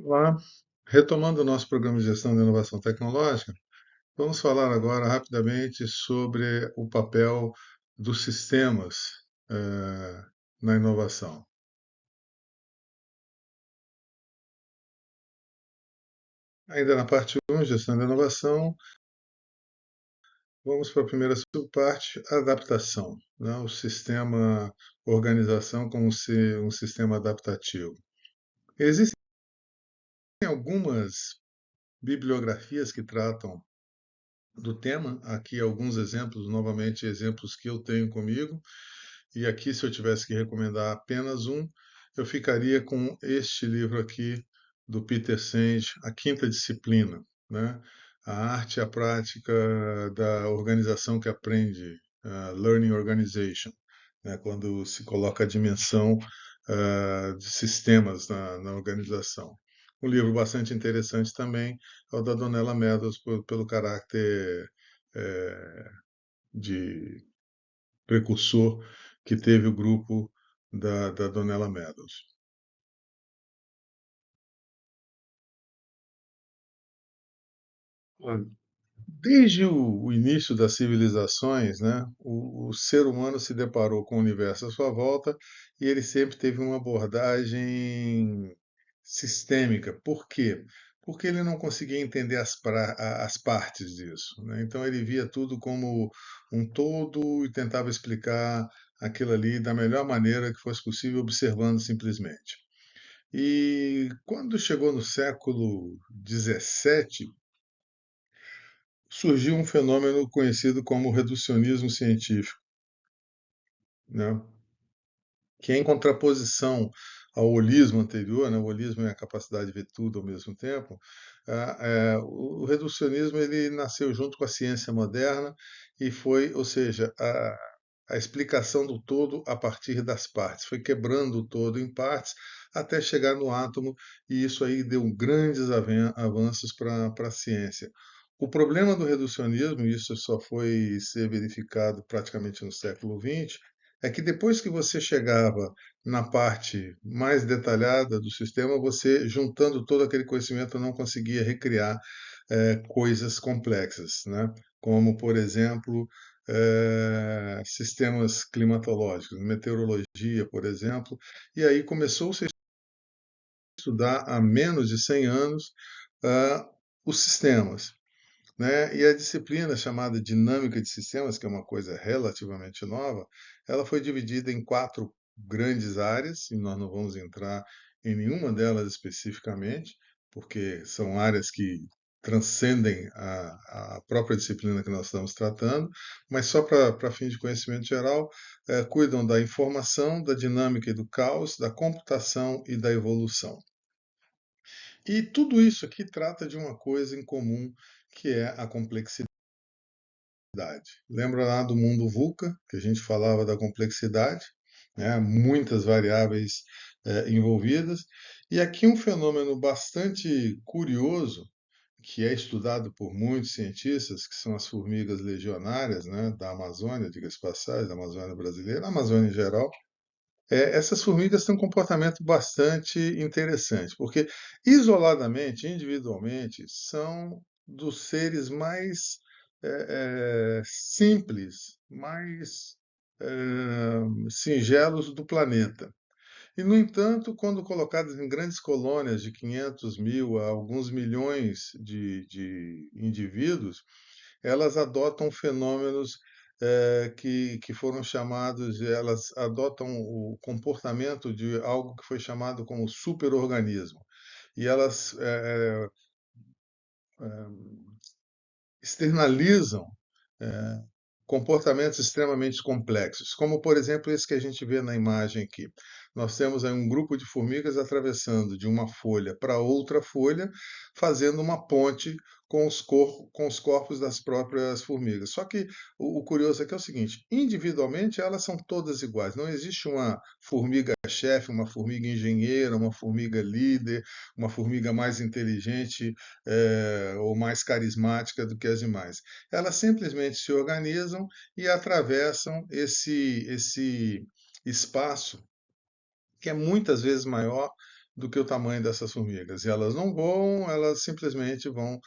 Olá, retomando o nosso programa de gestão de inovação tecnológica, vamos falar agora rapidamente sobre o papel dos sistemas eh, na inovação. Ainda na parte um, gestão de inovação, vamos para a primeira subparte, adaptação, né? O sistema organização como se um sistema adaptativo. Existem algumas bibliografias que tratam do tema, aqui alguns exemplos, novamente exemplos que eu tenho comigo. E aqui, se eu tivesse que recomendar apenas um, eu ficaria com este livro aqui, do Peter Senge, A Quinta Disciplina, né? A arte e a prática da organização que aprende, Learning Organization, né? Quando se coloca a dimensão de sistemas na organização. Um livro bastante interessante também é o da Donella Meadows, pelo caráter eh, de precursor que teve o grupo da Donella Meadows. Desde o início das civilizações, né, o ser humano se deparou com o universo à sua volta e ele sempre teve uma abordagem sistêmica. Por quê? Porque ele não conseguia entender as partes disso, né? Então ele via tudo como um todo e tentava explicar aquilo ali da melhor maneira que fosse possível, observando simplesmente. E quando chegou no século XVII, surgiu um fenômeno conhecido como reducionismo científico, né? Que é em contraposição ao holismo anterior, né? O holismo é a capacidade de ver tudo ao mesmo tempo. O reducionismo ele nasceu junto com a ciência moderna e foi, ou seja, a explicação do todo a partir das partes. Foi quebrando o todo em partes até chegar no átomo, e isso aí deu grandes avanços para a ciência. O problema do reducionismo, e isso só foi ser verificado praticamente no século XX, é que depois que você chegava na parte mais detalhada do sistema, você, juntando todo aquele conhecimento, não conseguia recriar coisas complexas, né? Como, por exemplo, sistemas climatológicos, meteorologia, por exemplo. E aí começou-se a estudar há menos de 100 anos ah, os sistemas, né? E a disciplina chamada dinâmica de sistemas, que é uma coisa relativamente nova, ela foi dividida em quatro grandes áreas, e nós não vamos entrar em nenhuma delas especificamente, porque são áreas que transcendem a própria disciplina que nós estamos tratando, mas só para fim de conhecimento geral, cuidam da informação, da dinâmica e do caos, da computação e da evolução. E tudo isso aqui trata de uma coisa em comum, que é a complexidade. Lembra lá do mundo VUCA, que a gente falava da complexidade, né? Muitas variáveis envolvidas. E aqui um fenômeno bastante curioso, que é estudado por muitos cientistas, que são as formigas legionárias, né, da Amazônia, diga-se de passagem, da Amazônia brasileira, da Amazônia em geral. Essas formigas têm um comportamento bastante interessante, porque isoladamente, individualmente, são dos seres mais simples, mais singelos do planeta. E, no entanto, quando colocadas em grandes colônias de 500 mil a alguns milhões de indivíduos, elas adotam fenômenos que foram chamados, elas adotam o comportamento de algo que foi chamado como superorganismo. E elas externalizam comportamentos extremamente complexos, como por exemplo esse que a gente vê na imagem aqui. Nós temos aí um grupo de formigas atravessando de uma folha para outra folha, fazendo uma ponte com os corpos das próprias formigas. Só que o curioso aqui é o seguinte: individualmente elas são todas iguais. Não existe uma formiga chefe, uma formiga engenheira, uma formiga líder, uma formiga mais inteligente ou mais carismática do que as demais. Elas simplesmente se organizam e atravessam esse espaço que é muitas vezes maior do que o tamanho dessas formigas. E elas não voam, elas simplesmente vão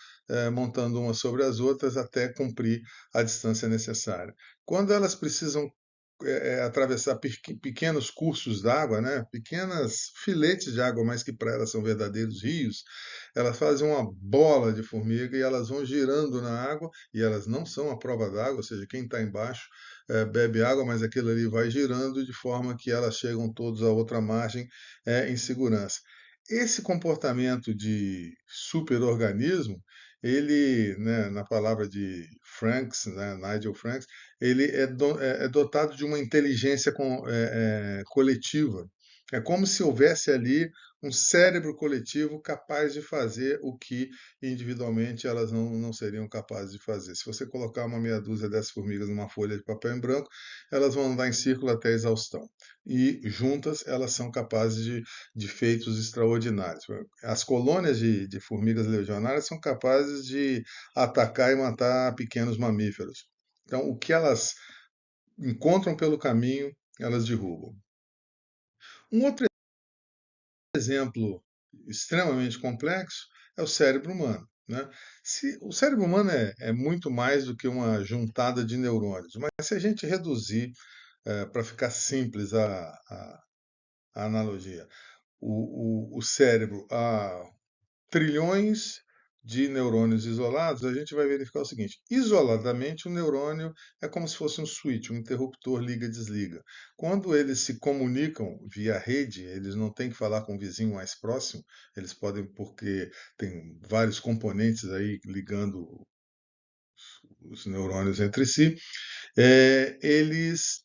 montando umas sobre as outras até cumprir a distância necessária. Quando elas precisam atravessar pequenos cursos d'água, né? Pequenas filetes de água, mas que para elas são verdadeiros rios, elas fazem uma bola de formiga e elas vão girando na água, e elas não são à prova d'água, ou seja, quem está embaixo bebe água, mas aquilo ali vai girando de forma que elas chegam todos à outra margem em segurança. Esse comportamento de superorganismo, ele, né, na palavra de Franks, né, Nigel Franks, ele é dotado de uma inteligência coletiva. É como se houvesse ali um cérebro coletivo capaz de fazer o que individualmente elas não seriam capazes de fazer. Se você colocar uma meia dúzia dessas formigas numa folha de papel em branco, elas vão andar em círculo até a exaustão. E juntas elas são capazes de feitos extraordinários. As colônias de formigas legionárias são capazes de atacar e matar pequenos mamíferos. Então, o que elas encontram pelo caminho, elas derrubam. Um outro exemplo extremamente complexo é o cérebro humano. Né? O cérebro humano é muito mais do que uma juntada de neurônios, mas se a gente reduzir, para ficar simples a analogia, o cérebro a trilhões de neurônios isolados, a gente vai verificar o seguinte: isoladamente, o neurônio é como se fosse um switch, um interruptor liga-desliga. Quando eles se comunicam via rede, eles não têm que falar com o vizinho mais próximo, eles podem, porque tem vários componentes aí ligando os neurônios entre si, eles,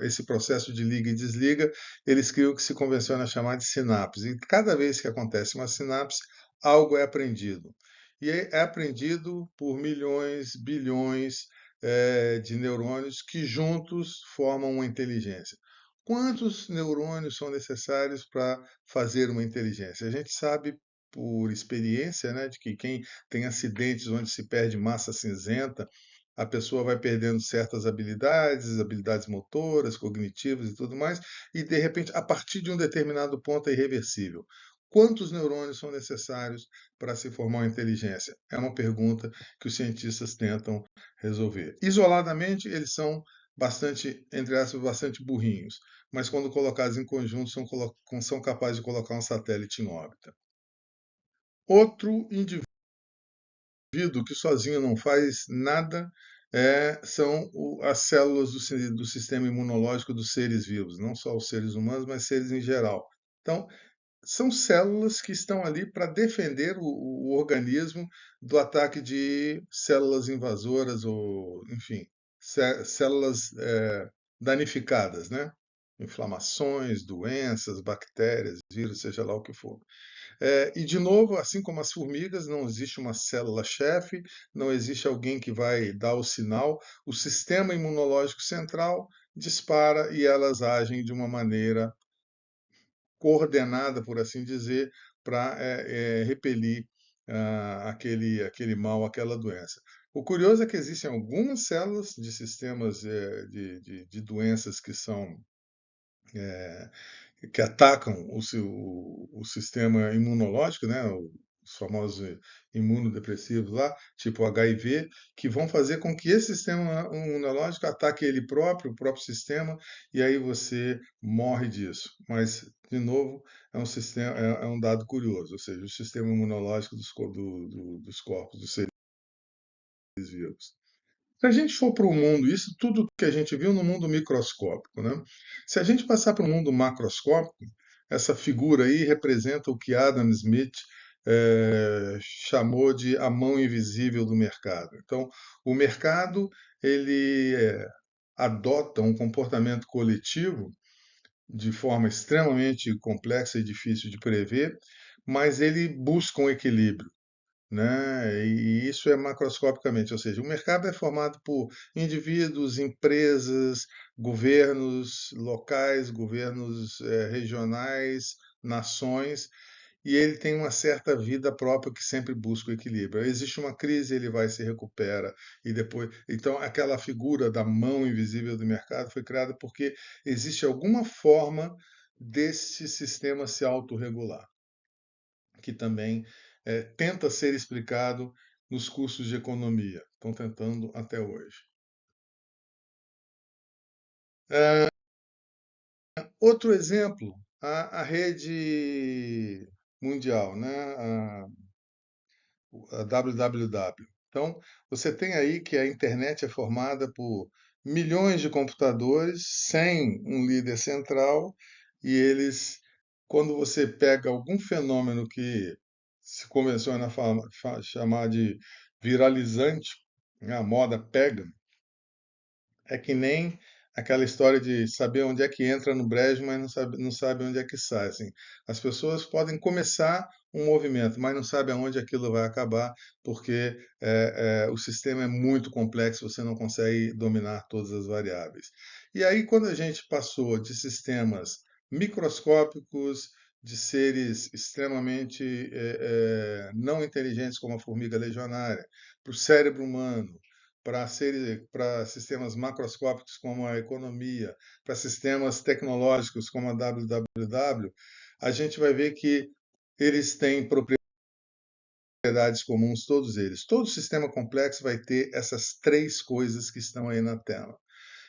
esse processo de liga e desliga, eles criam o que se convenciona a chamar de sinapse. E cada vez que acontece uma sinapse, algo é aprendido. E é aprendido por milhões, bilhões de neurônios que juntos formam uma inteligência. Quantos neurônios são necessários para fazer uma inteligência? A gente sabe por experiência, né, de que quem tem acidentes onde se perde massa cinzenta, a pessoa vai perdendo certas habilidades, habilidades motoras, cognitivas e tudo mais, e de repente, a partir de um determinado ponto, é irreversível. Quantos neurônios são necessários para se formar uma inteligência? É uma pergunta que os cientistas tentam resolver. Isoladamente, eles são bastante, entre aspas, bastante burrinhos, mas quando colocados em conjunto, são capazes de colocar um satélite em órbita. Outro indivíduo que sozinho não faz nada são as células do sistema imunológico dos seres vivos, não só os seres humanos, mas seres em geral. Então, são células que estão ali para defender o organismo do ataque de células invasoras ou, enfim, células danificadas, né? Inflamações, doenças, bactérias, vírus, seja lá o que for. E, de novo, assim como as formigas, não existe uma célula-chefe, não existe alguém que vai dar o sinal. O sistema imunológico central dispara e elas agem de uma maneira coordenada, por assim dizer, para repelir aquele mal, aquela doença. O curioso é que existem algumas células de sistemas de doenças eh, que atacam o sistema imunológico, né? Os famosos imunodepressivos lá, tipo HIV, que vão fazer com que esse sistema imunológico ataque ele próprio, o próprio sistema, e aí você morre disso. Mas, de novo, é um dado curioso, ou seja, o sistema imunológico dos corpos, dos seres vivos. Se a gente for para o mundo, isso tudo que a gente viu no mundo microscópico, né? Se a gente passar para o mundo macroscópico, essa figura aí representa o que Adam Smith chamou de a mão invisível do mercado. Então, o mercado ele adota um comportamento coletivo de forma extremamente complexa e difícil de prever, mas ele busca um equilíbrio, né? E isso é macroscopicamente, ou seja, o mercado é formado por indivíduos, empresas, governos locais, governos regionais, nações, e ele tem uma certa vida própria que sempre busca o equilíbrio. Existe uma crise, ele vai se recupera e depois, então aquela figura da mão invisível do mercado foi criada porque existe alguma forma deste sistema se autorregular, que também tenta ser explicado nos cursos de economia. Estão tentando até hoje. Outro exemplo, a rede mundial, né? A www. Então, você tem aí que a internet é formada por milhões de computadores sem um líder central e eles, quando você pega algum fenômeno que se convenciona a chamar de viralizante, né, a moda pega, é que nem aquela história de saber onde é que entra no brejo, mas não sabe onde é que sai. Assim. As pessoas podem começar um movimento, mas não sabem aonde aquilo vai acabar, porque o sistema é muito complexo, você não consegue dominar todas as variáveis. E aí, quando a gente passou de sistemas microscópicos, de seres extremamente não inteligentes, como a formiga legionária, para o cérebro humano, para sistemas macroscópicos como a economia, para sistemas tecnológicos como a www, a gente vai ver que eles têm propriedades comuns, todos eles. Todo sistema complexo vai ter essas três coisas que estão aí na tela.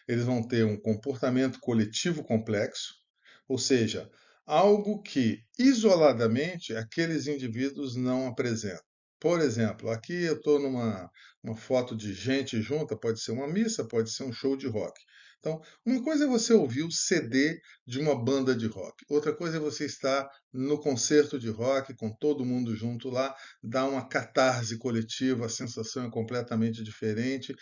Eles vão ter um comportamento coletivo complexo, ou seja, algo que isoladamente aqueles indivíduos não apresentam. Por exemplo, aqui eu estou numa uma foto de gente junta, pode ser uma missa, pode ser um show de rock. Então, uma coisa é você ouvir o CD de uma banda de rock, outra coisa é você estar no concerto de rock com todo mundo junto lá, dá uma catarse coletiva, a sensação é completamente diferente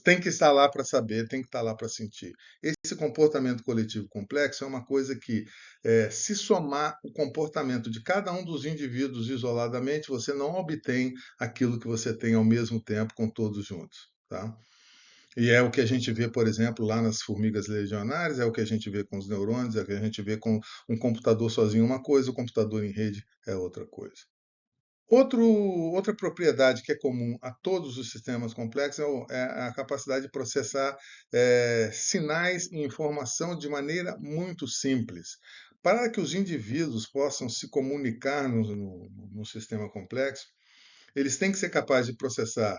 tem que estar lá para saber, tem que estar lá para sentir. Esse comportamento coletivo complexo é uma coisa que, se somar o comportamento de cada um dos indivíduos isoladamente, você não obtém aquilo que você tem ao mesmo tempo com todos juntos. Tá? E é o que a gente vê, por exemplo, lá nas formigas legionárias, é o que a gente vê com os neurônios, é o que a gente vê com um computador sozinho uma coisa, o computador em rede é outra coisa. Outra propriedade que é comum a todos os sistemas complexos é a capacidade de processar sinais e informação de maneira muito simples. Para que os indivíduos possam se comunicar no sistema complexo, eles têm que ser capazes de processar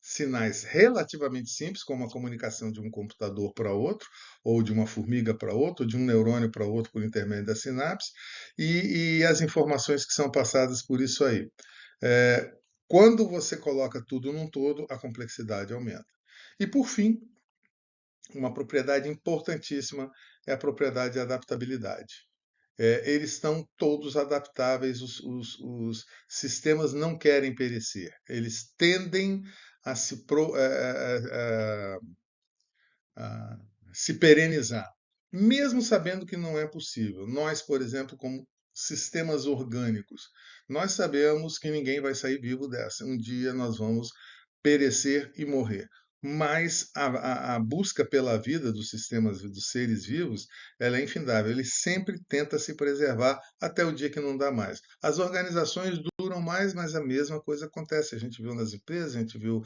sinais relativamente simples, como a comunicação de um computador para outro, ou de uma formiga para outro, ou de um neurônio para outro por intermédio da sinapse, e as informações que são passadas por isso aí. É, quando você coloca tudo num todo, a complexidade aumenta. E por fim, uma propriedade importantíssima é a propriedade de adaptabilidade. Eles estão todos adaptáveis, os sistemas não querem perecer, eles tendem a a se perenizar, mesmo sabendo que não é possível. Nós, por exemplo, como sistemas orgânicos, nós sabemos que ninguém vai sair vivo dessa. Um dia nós vamos perecer e morrer. Mas a busca pela vida dos sistemas, dos seres vivos, ela é infindável. Ele sempre tenta se preservar até o dia que não dá mais. As organizações duram mais, mas a mesma coisa acontece. A gente viu nas empresas, a gente viu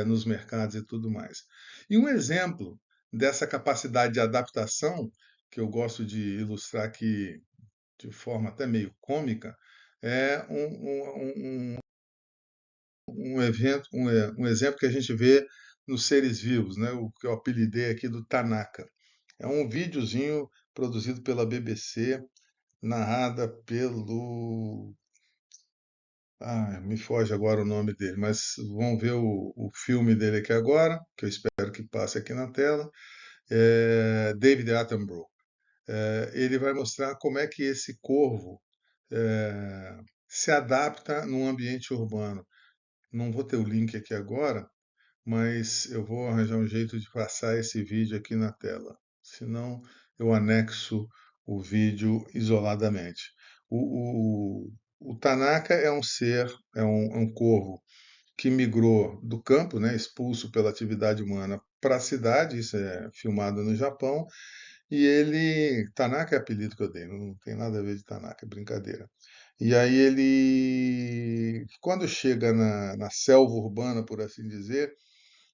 nos mercados e tudo mais. E um exemplo dessa capacidade de adaptação, que eu gosto de ilustrar aqui de forma até meio cômica, é um exemplo que a gente vê nos seres vivos, né? O que eu apelidei aqui do Tanaka. É um videozinho produzido pela BBC, narrada pelo. Me foge agora o nome dele, mas vamos ver o filme dele aqui agora, que eu espero que passe aqui na tela. David Attenborough. Ele vai mostrar como é que esse corvo se adapta num ambiente urbano. Não vou ter o link aqui agora, mas eu vou arranjar um jeito de passar esse vídeo aqui na tela. Senão eu anexo o vídeo isoladamente. O Tanaka é um ser, é um corvo que migrou do campo, né, expulso pela atividade humana, para a cidade, isso é filmado no Japão, e ele. Tanaka é apelido que eu dei, não tem nada a ver de Tanaka, é brincadeira. E aí ele, quando chega na selva urbana, por assim dizer,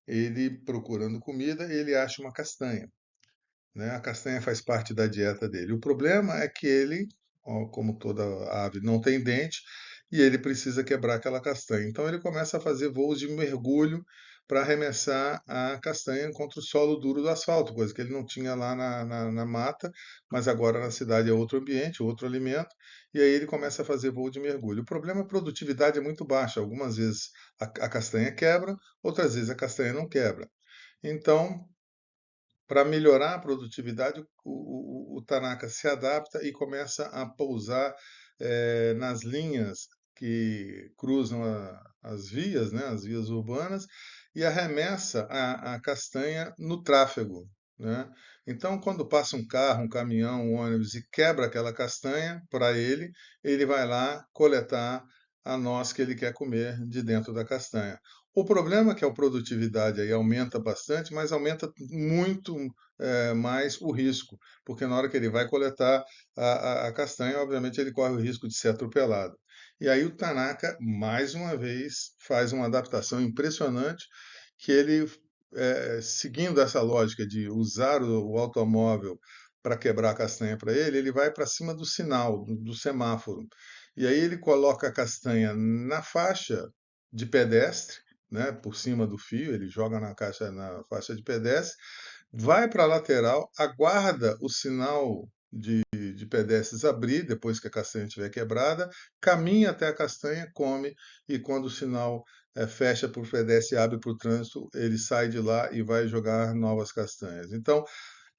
ele procurando comida, ele acha uma castanha. né? A castanha faz parte da dieta dele. O problema é que ele, ó, como toda ave, não tem dente e ele precisa quebrar aquela castanha. Então ele começa a fazer voos de mergulho para arremessar a castanha contra o solo duro do asfalto, coisa que ele não tinha lá na mata, mas agora na cidade é outro ambiente, outro alimento, e aí ele começa a fazer voo de mergulho. O problema é que a produtividade é muito baixa. Algumas vezes a castanha quebra, outras vezes a castanha não quebra. Então, para melhorar a produtividade, o Tanaka se adapta e começa a pousar nas linhas que cruzam as vias, né, as vias urbanas, e arremessa a castanha no tráfego, né? Então, quando passa um carro, um caminhão, um ônibus e quebra aquela castanha, para ele vai lá coletar a noz que ele quer comer de dentro da castanha. O problema é que a produtividade aí aumenta bastante, mas aumenta muito mais o risco, porque na hora que ele vai coletar a castanha, obviamente ele corre o risco de ser atropelado. E aí o Tanaka, mais uma vez, faz uma adaptação impressionante, que ele, seguindo essa lógica de usar o automóvel para quebrar a castanha para ele, ele vai para cima do sinal, do semáforo. E aí ele coloca a castanha na faixa de pedestre, né, por cima do fio, ele joga na faixa de pedestre, vai para a lateral, aguarda o sinal de pedestres abrir, depois que a castanha estiver quebrada, caminha até a castanha, come, e quando o sinal fecha para o pedestre e abre para o trânsito, ele sai de lá e vai jogar novas castanhas. Então,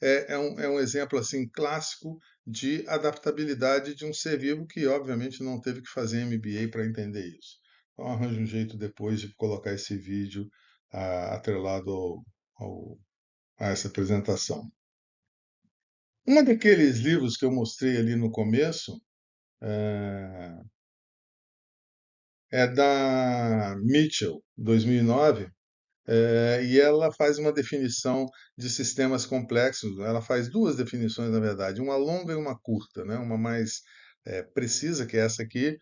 é um exemplo assim clássico de adaptabilidade de um ser vivo que, obviamente, não teve que fazer MBA para entender isso. Então, arranjo um jeito depois de colocar esse vídeo atrelado ao a essa apresentação. Um daqueles livros que eu mostrei ali no começo é da Mitchell, 2009, e ela faz uma definição de sistemas complexos. Ela faz duas definições, na verdade, uma longa e uma curta, né? Uma mais precisa, que é essa aqui.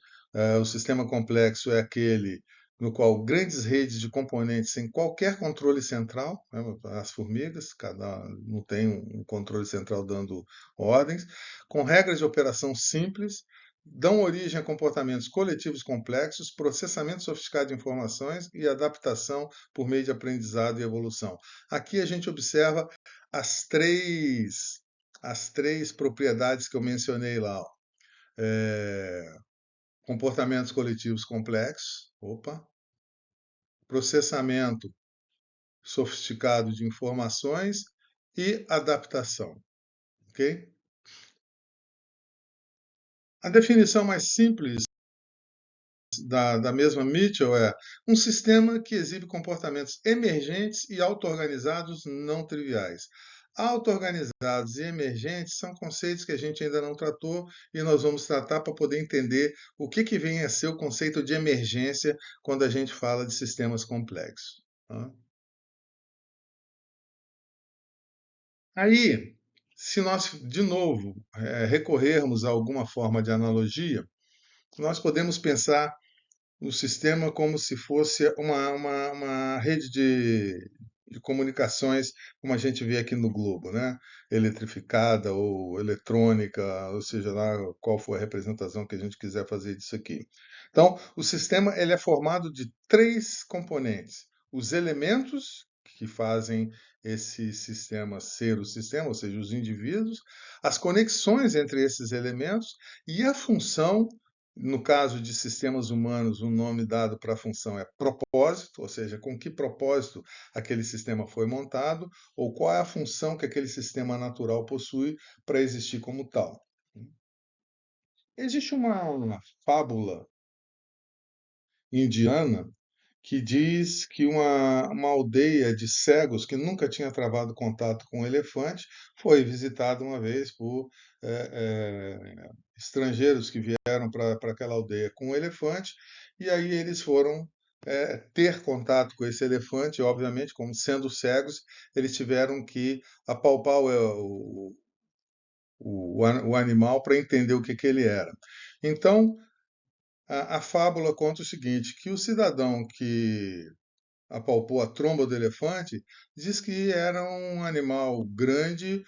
O sistema complexo é aquele no qual grandes redes de componentes sem qualquer controle central, né? As formigas, cada não tem um controle central dando ordens, com regras de operação simples, dão origem a comportamentos coletivos complexos, processamento sofisticado de informações e adaptação por meio de aprendizado e evolução. Aqui a gente observa as três, as três propriedades que eu mencionei lá. Ó. É, comportamentos coletivos complexos, opa, processamento sofisticado de informações e adaptação, ok? A definição mais simples da mesma Mitchell é um sistema que exibe comportamentos emergentes e auto-organizados não triviais. Auto-organizados e emergentes são conceitos que a gente ainda não tratou e nós vamos tratar para poder entender o que vem a ser o conceito de emergência quando a gente fala de sistemas complexos. Tá? Aí, se nós, de novo, recorrermos a alguma forma de analogia, nós podemos pensar o sistema como se fosse uma rede de comunicações, como a gente vê aqui no globo, né? Eletrificada ou eletrônica, ou seja lá qual for a representação que a gente quiser fazer disso aqui. Então, o sistema ele é formado de três componentes: os elementos que fazem esse sistema ser o sistema, ou seja, os indivíduos, as conexões entre esses elementos e a função. No caso de sistemas humanos, o nome dado para a função é propósito, ou seja, com que propósito aquele sistema foi montado, ou qual é a função que aquele sistema natural possui para existir como tal. Existe uma fábula indiana que diz que uma aldeia de cegos que nunca tinha travado contato com um elefante foi visitada uma vez por estrangeiros que vieram para aquela aldeia com um elefante, e aí eles foram ter contato com esse elefante, e, obviamente, como sendo cegos, eles tiveram que apalpar o animal para entender o que ele era. Então, a fábula conta o seguinte, que o cidadão que apalpou a tromba do elefante, diz que era um animal grande,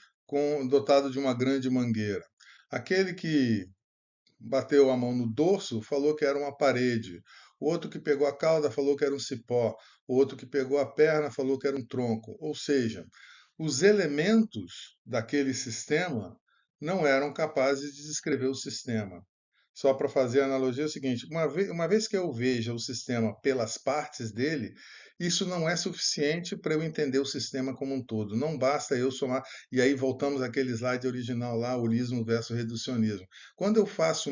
dotado de uma grande mangueira. Aquele que bateu a mão no dorso falou que era uma parede. O outro que pegou a cauda falou que era um cipó. O outro que pegou a perna falou que era um tronco. Ou seja, os elementos daquele sistema não eram capazes de descrever o sistema. Só para fazer a analogia é o seguinte: uma vez que eu veja o sistema pelas partes dele, isso não é suficiente para eu entender o sistema como um todo. Não basta eu somar. E aí voltamos àquele slide original lá, holismo versus reducionismo. Quando eu faço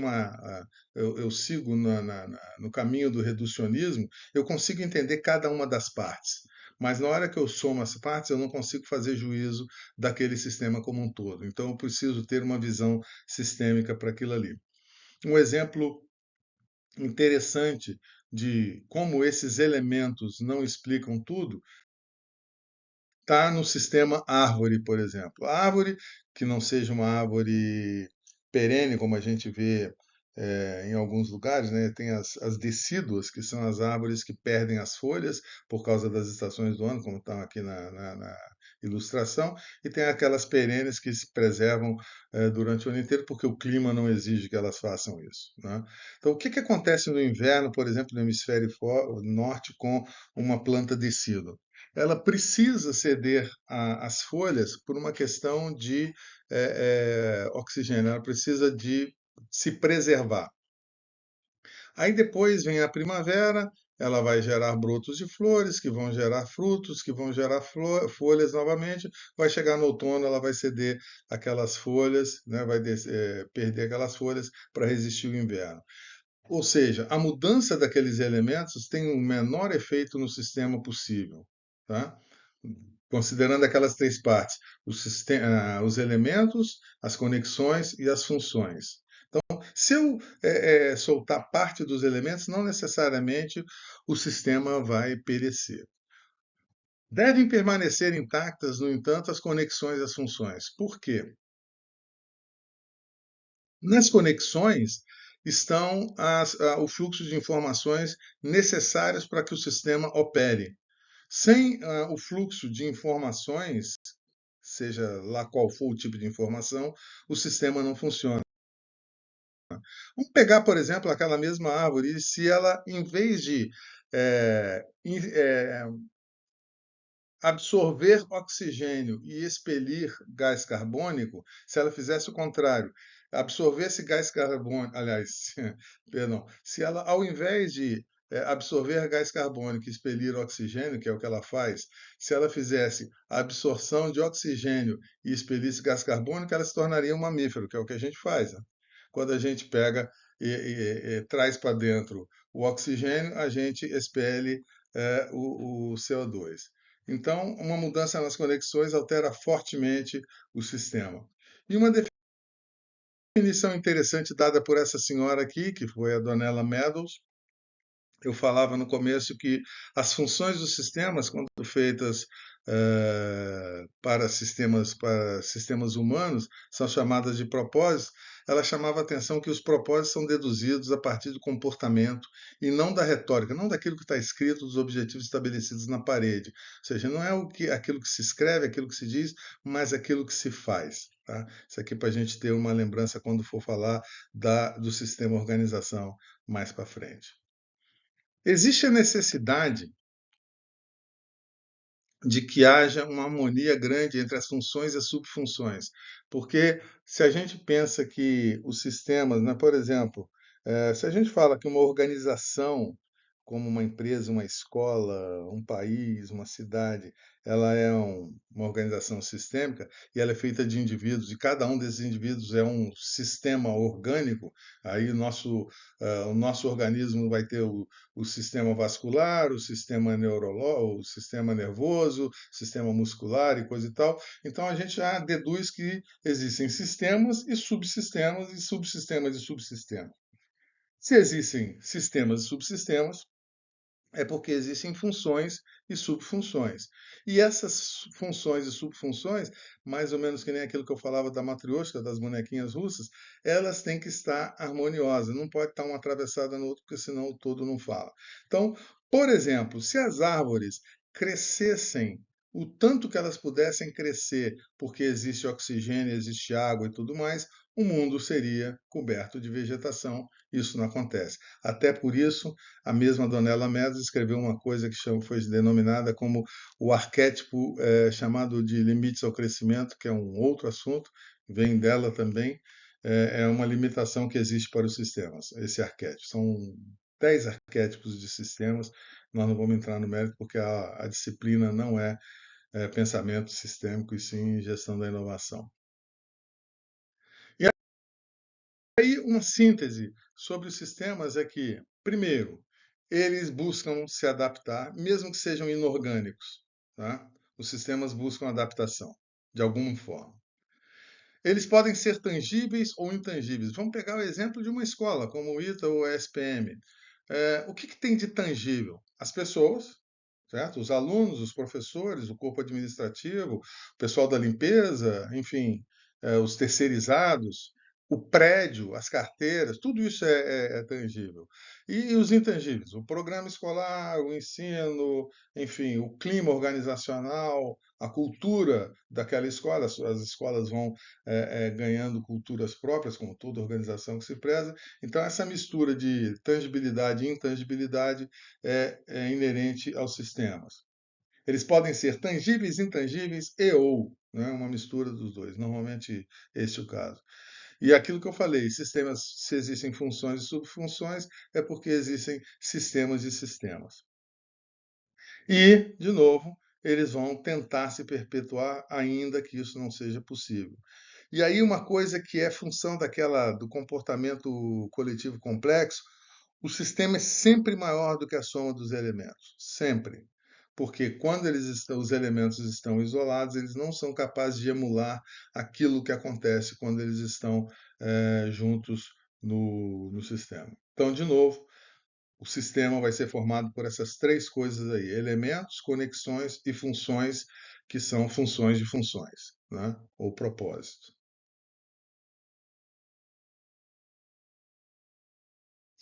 eu sigo no caminho do reducionismo, eu consigo entender cada uma das partes. Mas na hora que eu somo as partes, eu não consigo fazer juízo daquele sistema como um todo. Então eu preciso ter uma visão sistêmica para aquilo ali. Um exemplo interessante de como esses elementos não explicam tudo está no sistema árvore, por exemplo. A árvore, que não seja uma árvore perene, como a gente vê em alguns lugares, né? Tem as decíduas, que são as árvores que perdem as folhas por causa das estações do ano, como estão aqui na ilustração, e tem aquelas perenes que se preservam durante o ano inteiro, porque o clima não exige que elas façam isso, né? Então, o que acontece no inverno, por exemplo, no hemisfério norte, com uma planta decídua? Ela precisa ceder as folhas por uma questão de oxigênio, ela precisa de se preservar. Aí depois vem a primavera, ela vai gerar brotos de flores, que vão gerar frutos, que vão gerar folhas novamente. Vai chegar no outono, ela vai ceder aquelas folhas, né, vai perder aquelas folhas para resistir ao inverno. Ou seja, a mudança daqueles elementos tem o menor efeito no sistema possível, tá? Considerando aquelas três partes: os elementos, as conexões e as funções. Se eu soltar parte dos elementos, não necessariamente o sistema vai perecer. Devem permanecer intactas, no entanto, as conexões e as funções. Por quê? Nas conexões estão o fluxo de informações necessárias para que o sistema opere. Sem o fluxo de informações, seja lá qual for o tipo de informação, o sistema não funciona. Vamos pegar, por exemplo, aquela mesma árvore, e se ela, em vez de absorver oxigênio e expelir gás carbônico, se ela fizesse o contrário, absorvesse gás carbônico, aliás, perdão, se ela, ao invés de absorver gás carbônico e expelir oxigênio, que é o que ela faz, se ela fizesse a absorção de oxigênio e expelisse gás carbônico, ela se tornaria um mamífero, que é o que a gente faz, né? Quando a gente pega e traz para dentro o oxigênio, a gente expele o CO2. Então, uma mudança nas conexões altera fortemente o sistema. E uma definição interessante dada por essa senhora aqui, que foi a Donella Meadows, eu falava no começo que as funções dos sistemas, quando feitas para sistemas humanos, são chamadas de propósitos. Ela chamava a atenção que os propósitos são deduzidos a partir do comportamento e não da retórica, não daquilo que está escrito, dos objetivos estabelecidos na parede. Ou seja, não é aquilo que se escreve, aquilo que se diz, mas aquilo que se faz. Tá? Isso aqui para a gente ter uma lembrança quando for falar do sistema organização mais para frente. Existe a necessidade de que haja uma harmonia grande entre as funções e as subfunções, porque se a gente pensa que os sistemas, né, por exemplo, se a gente fala que uma organização, como uma empresa, uma escola, um país, uma cidade, ela é uma organização sistêmica e ela é feita de indivíduos, e cada um desses indivíduos é um sistema orgânico, aí o nosso organismo vai ter o sistema vascular, o sistema neurológico, o sistema nervoso, sistema muscular e coisa e tal. Então a gente já deduz que existem sistemas e subsistemas e subsistemas e subsistemas. Se existem sistemas e subsistemas, é porque existem funções e subfunções. E essas funções e subfunções, mais ou menos que nem aquilo que eu falava da matrioshka, das bonequinhas russas, elas têm que estar harmoniosas, não pode estar uma atravessada no outro, porque senão o todo não fala. Então, por exemplo, se as árvores crescessem o tanto que elas pudessem crescer, porque existe oxigênio, existe água e tudo mais, o mundo seria coberto de vegetação. Isso não acontece. Até por isso, a mesma Donella Meadows escreveu uma coisa que foi denominada como o arquétipo chamado de limites ao crescimento, que é um outro assunto, vem dela também. É uma limitação que existe para os sistemas, esse arquétipo. São 10 arquétipos de sistemas. Nós não vamos entrar no mérito porque a disciplina não é pensamento sistêmico e sim gestão da inovação. E aí, uma síntese sobre os sistemas é que, primeiro, eles buscam se adaptar, mesmo que sejam inorgânicos. Tá? Os sistemas buscam adaptação, de alguma forma. Eles podem ser tangíveis ou intangíveis. Vamos pegar o exemplo de uma escola, como o ITA ou a SPM. O que tem de tangível? As pessoas, certo? Os alunos, os professores, o corpo administrativo, o pessoal da limpeza, enfim, os terceirizados, o prédio, as carteiras, tudo isso é tangível. E os intangíveis? O programa escolar, o ensino, enfim, o clima organizacional, a cultura daquela escola. As escolas vão ganhando culturas próprias, como toda organização que se preza. Então, essa mistura de tangibilidade e intangibilidade é inerente aos sistemas. Eles podem ser tangíveis, intangíveis e ou, né? Uma mistura dos dois. Normalmente, esse é o caso. E aquilo que eu falei, sistemas, se existem funções e subfunções, é porque existem sistemas e sistemas. E, de novo, eles vão tentar se perpetuar, ainda que isso não seja possível. E aí uma coisa que é função do comportamento coletivo complexo, o sistema é sempre maior do que a soma dos elementos, sempre. Porque quando os elementos estão isolados, eles não são capazes de emular aquilo que acontece quando eles estão juntos no sistema. Então, de novo, o sistema vai ser formado por essas três coisas aí: elementos, conexões e funções, que são funções de funções, né? Ou propósitos.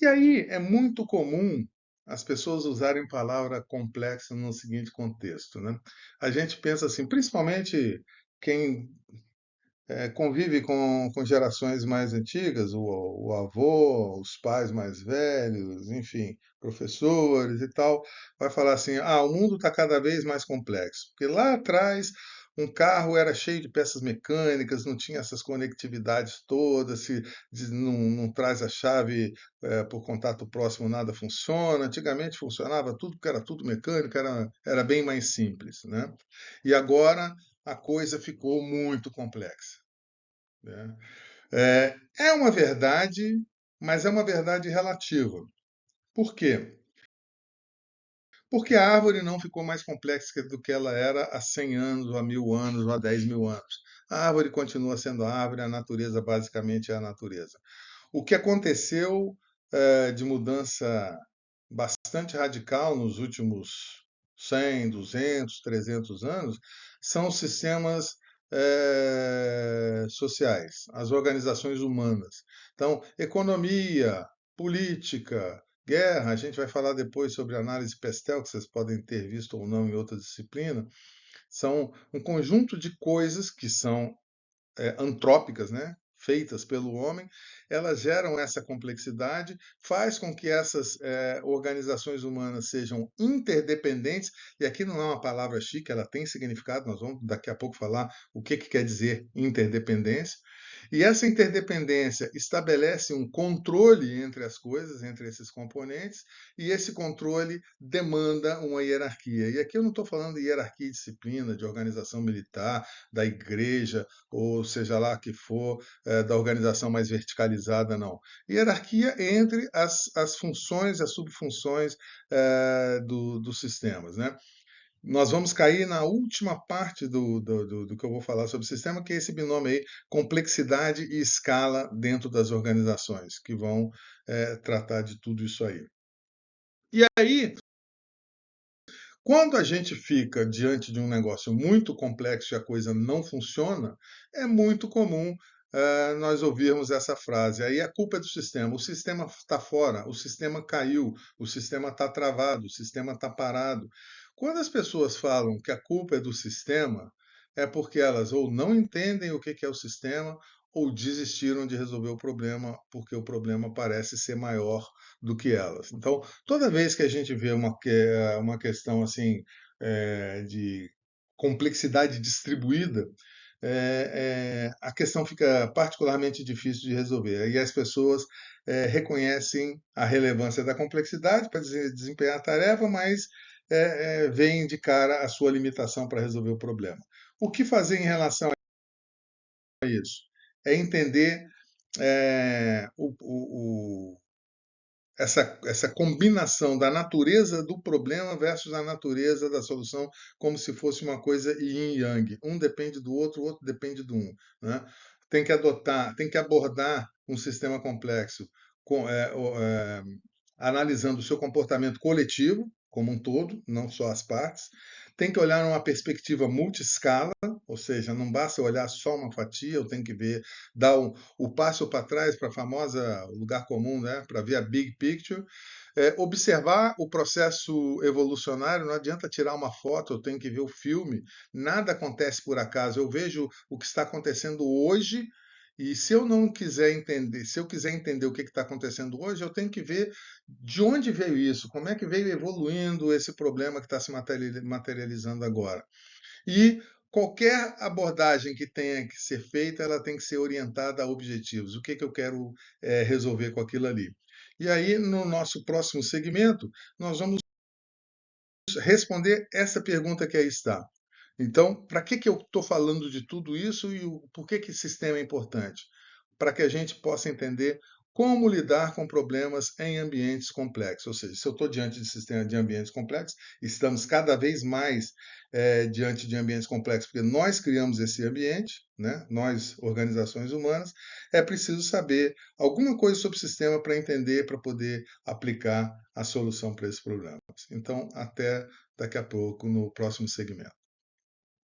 E aí é muito comum as pessoas usarem palavra complexa no seguinte contexto, né? A gente pensa assim, principalmente quem convive com gerações mais antigas, o avô, os pais mais velhos, enfim, professores e tal, vai falar assim: ah, o mundo está cada vez mais complexo. Porque lá atrás um carro era cheio de peças mecânicas, não tinha essas conectividades todas, se não traz a chave por contato próximo, nada funciona. Antigamente funcionava tudo, porque era tudo mecânico, era bem mais simples, né? E agora a coisa ficou muito complexa, né? É uma verdade, mas é uma verdade relativa. Por quê? Porque a árvore não ficou mais complexa do que ela era há 100 anos, ou há 1000 anos, ou há 10.000 anos. A árvore continua sendo a árvore, a natureza basicamente é a natureza. O que aconteceu de mudança bastante radical nos últimos 100, 200, 300 anos são os sistemas sociais, as organizações humanas. Então, economia, política, guerra, a gente vai falar depois sobre análise Pestel, que vocês podem ter visto ou não em outra disciplina, são um conjunto de coisas que são antrópicas, né? Feitas pelo homem, elas geram essa complexidade, faz com que essas organizações humanas sejam interdependentes, e aqui não é uma palavra chique, ela tem significado, nós vamos daqui a pouco falar o que quer dizer interdependência, e essa interdependência estabelece um controle entre as coisas, entre esses componentes, e esse controle demanda uma hierarquia. E aqui eu não estou falando de hierarquia e disciplina, de organização militar, da igreja, ou seja lá que for, da organização mais verticalizada, não. Hierarquia entre as funções, as subfunções dos sistemas, né? Nós vamos cair na última parte do que eu vou falar sobre o sistema, que é esse binômio aí, complexidade e escala dentro das organizações, que vão tratar de tudo isso aí. E aí, quando a gente fica diante de um negócio muito complexo e a coisa não funciona, é muito comum nós ouvirmos essa frase. Aí a culpa é do sistema. O sistema está fora, o sistema caiu, o sistema está travado, o sistema está parado. Quando as pessoas falam que a culpa é do sistema, é porque elas ou não entendem o que que é o sistema ou desistiram de resolver o problema porque o problema parece ser maior do que elas. Então, toda vez que a gente vê uma questão assim de complexidade distribuída, a questão fica particularmente difícil de resolver. E as pessoas reconhecem a relevância da complexidade para desempenhar a tarefa, mas veem de cara a sua limitação para resolver o problema. O que fazer em relação a isso? É entender essa combinação da natureza do problema versus a natureza da solução, como se fosse uma coisa yin e yang. Um depende do outro, o outro depende do um. Né? Tem que abordar um sistema complexo com, analisando o seu comportamento coletivo, como um todo, não só as partes. Tem que olhar numa perspectiva multiscala, ou seja, não basta olhar só uma fatia, eu tenho que ver, dar o passo para trás para a famosa lugar comum, né, para ver a big picture. Observar o processo evolucionário, não adianta tirar uma foto, eu tenho que ver o filme, nada acontece por acaso, eu vejo o que está acontecendo hoje e se eu não quiser entender, se eu quiser entender o que está acontecendo hoje, eu tenho que ver de onde veio isso, como é que veio evoluindo esse problema que está se materializando agora. E qualquer abordagem que tenha que ser feita, ela tem que ser orientada a objetivos. O que, que eu quero resolver com aquilo ali? E aí, no nosso próximo segmento, nós vamos responder essa pergunta que aí está. Então, para que eu estou falando de tudo isso e por que esse sistema é importante? Para que a gente possa entender como lidar com problemas em ambientes complexos. Ou seja, se eu estou diante de sistemas de ambientes complexos, estamos cada vez mais diante de ambientes complexos, porque nós criamos esse ambiente, né? Nós, organizações humanas, é preciso saber alguma coisa sobre o sistema para entender, para poder aplicar a solução para esses problemas. Então, até daqui a pouco no próximo segmento.